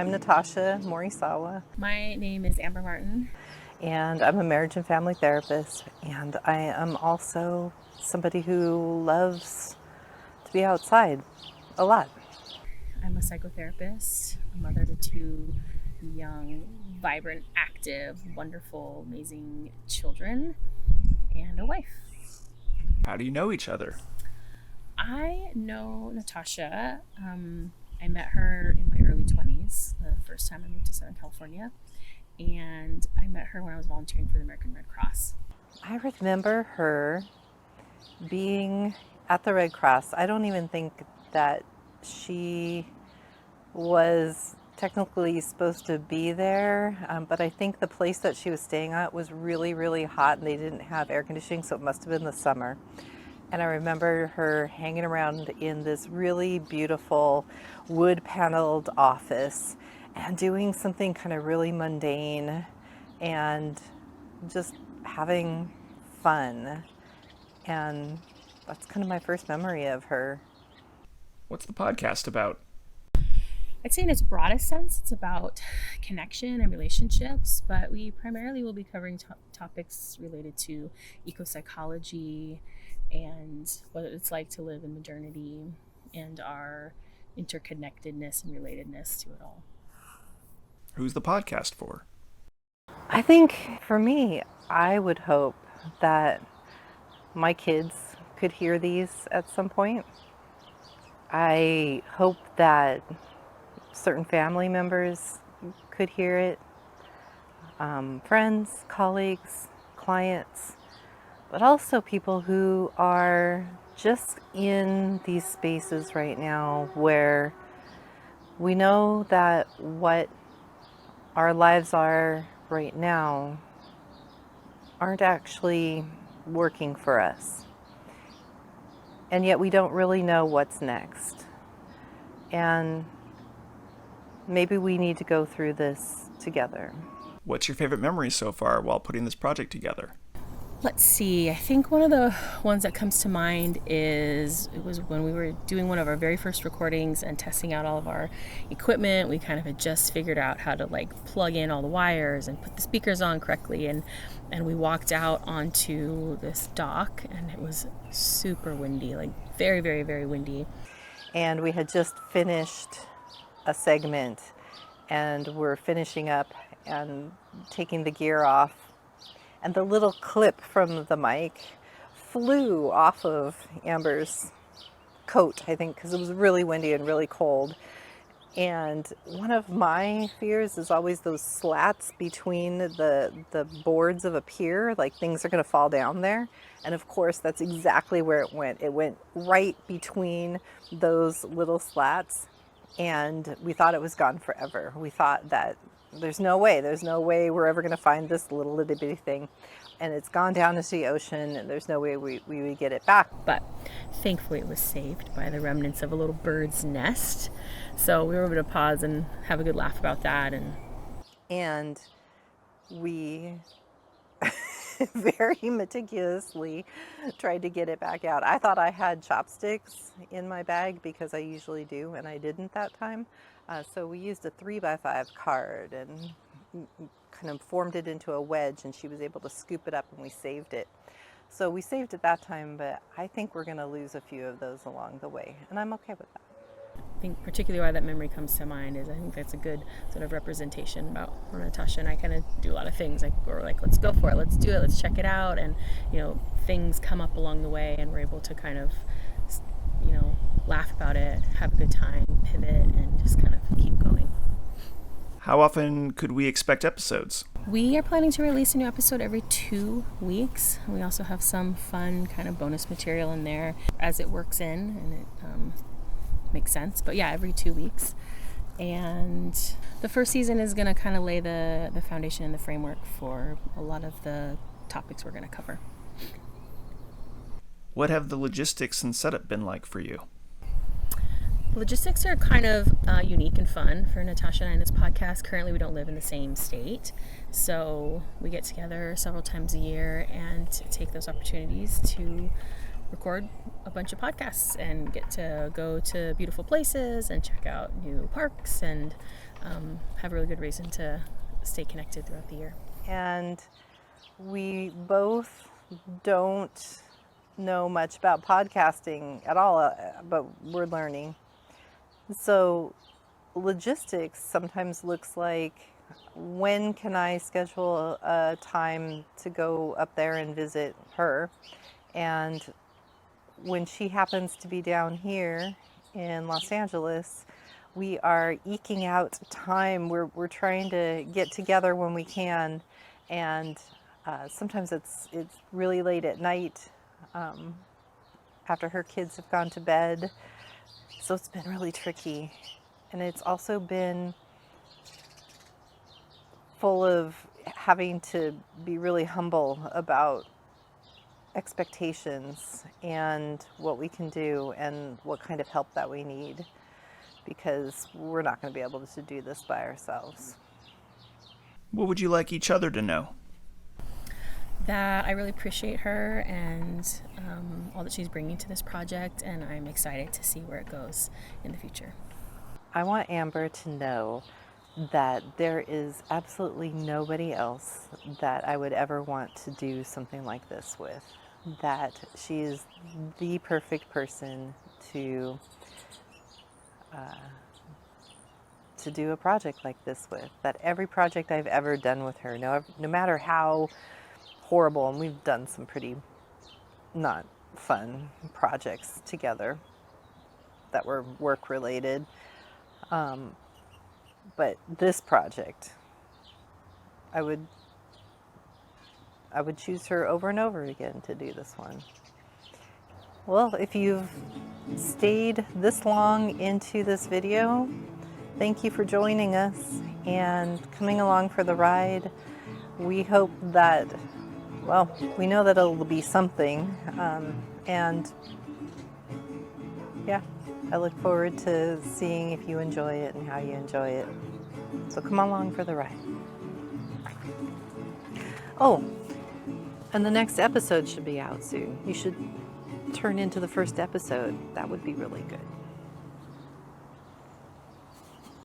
I'm Natasha Morisawa, My name is Amber Martin. and I'm a marriage and family therapist. And I am also somebody who loves to be outside a lot. I'm a psychotherapist, a mother to two young, vibrant, active, wonderful, amazing children, and a wife. How do you know each other? I know Natasha. I met her in my early 20s, the first time I moved to Southern California. And I met her when I was volunteering for the American Red Cross. I remember her being at the Red Cross. I don't even think that she was technically supposed to be there, but I think the place that she was staying at was really, really hot and they didn't have air conditioning, so it must have been the summer. And I remember her hanging around in this really beautiful wood paneled office and doing something kind of really mundane and just having fun. And that's kind of my first memory of her. What's the podcast about? I'd say in its broadest sense, it's about connection and relationships, but we primarily will be covering topics related to eco-psychology and what it's like to live in modernity and our interconnectedness and relatedness to it all. Who's the podcast for? I think for me, I would hope that my kids could hear these at some point. I hope that certain family members could hear it, friends, colleagues, clients, but also people who are just in these spaces right now where we know that what our lives are right now aren't actually working for us. And yet we don't really know what's next. And maybe we need to go through this together. What's your favorite memory so far while putting this project together? Let's see. I think one of the ones that comes to mind is it was when we were doing one of our very first recordings and testing out all of our equipment. We kind of had just figured out how to plug in all the wires and put the speakers on correctly, and we walked out onto this dock and it was super windy, very, very, very windy. And we had just finished a segment and we're finishing up and taking the gear off. And the little clip from the mic flew off of Amber's coat, I think, because it was really windy and really cold. And one of my fears is always those slats between the boards of a pier, like things are going to fall down there. And of course, that's exactly where it went. It went right between those little slats. And we thought it was gone forever. We thought that there's no way we're ever going to find this little itty bitty thing. And it's gone down into the ocean and there's no way we would get it back. But thankfully it was saved by the remnants of a little bird's nest. So we were able to pause and have a good laugh about that. And we very meticulously tried to get it back out. I thought I had chopsticks in my bag because I usually do, and I didn't that time. So we used a 3x5 card and kind of formed it into a wedge, and she was able to scoop it up and we saved it. So we saved it that time, but I think we're going to lose a few of those along the way, and I'm okay with that. I think particularly why that memory comes to mind is I think that's a good sort of representation about where Natasha and I kind of do a lot of things. We're like, let's go for it, let's do it, let's check it out. And, things come up along the way and we're able to kind of, laugh about it, have a good time, pivot, and just kind of keep going. How often could we expect episodes? We are planning to release a new episode every 2 weeks. We also have some fun kind of bonus material in there as it works in and it makes sense. But yeah, every 2 weeks. And the first season is going to kind of lay the foundation and the framework for a lot of the topics we're going to cover. What have the logistics and setup been like for you? Logistics are kind of unique and fun for Natasha and I in this podcast. Currently, we don't live in the same state, so we get together several times a year and take those opportunities to record a bunch of podcasts and get to go to beautiful places and check out new parks and have a really good reason to stay connected throughout the year. And we both don't know much about podcasting at all, but we're learning. So logistics sometimes looks like, when can I schedule a time to go up there and visit her? And when she happens to be down here in Los Angeles, we are eking out time. We're trying to get together when we can, and sometimes it's really late at night after her kids have gone to bed. So it's been really tricky, and it's also been full of having to be really humble about expectations and what we can do and what kind of help that we need, because we're not going to be able to do this by ourselves. What would you like each other to know? That I really appreciate her and all that she's bringing to this project, and I'm excited to see where it goes in the future. I want Amber to know that there is absolutely nobody else that I would ever want to do something like this with. That she is the perfect person to do a project like this with. That every project I've ever done with her, no matter how horrible, and we've done some pretty not fun projects together that were work related, but this project, I would choose her over and over again to do this one. Well, if you've stayed this long into this video, thank you for joining us and coming along for the ride. We hope that, well, we know that it'll be something, and yeah, I look forward to seeing if you enjoy it and how you enjoy it. So come along for the ride. Oh, and the next episode should be out soon. You should turn into the first episode. That would be really good.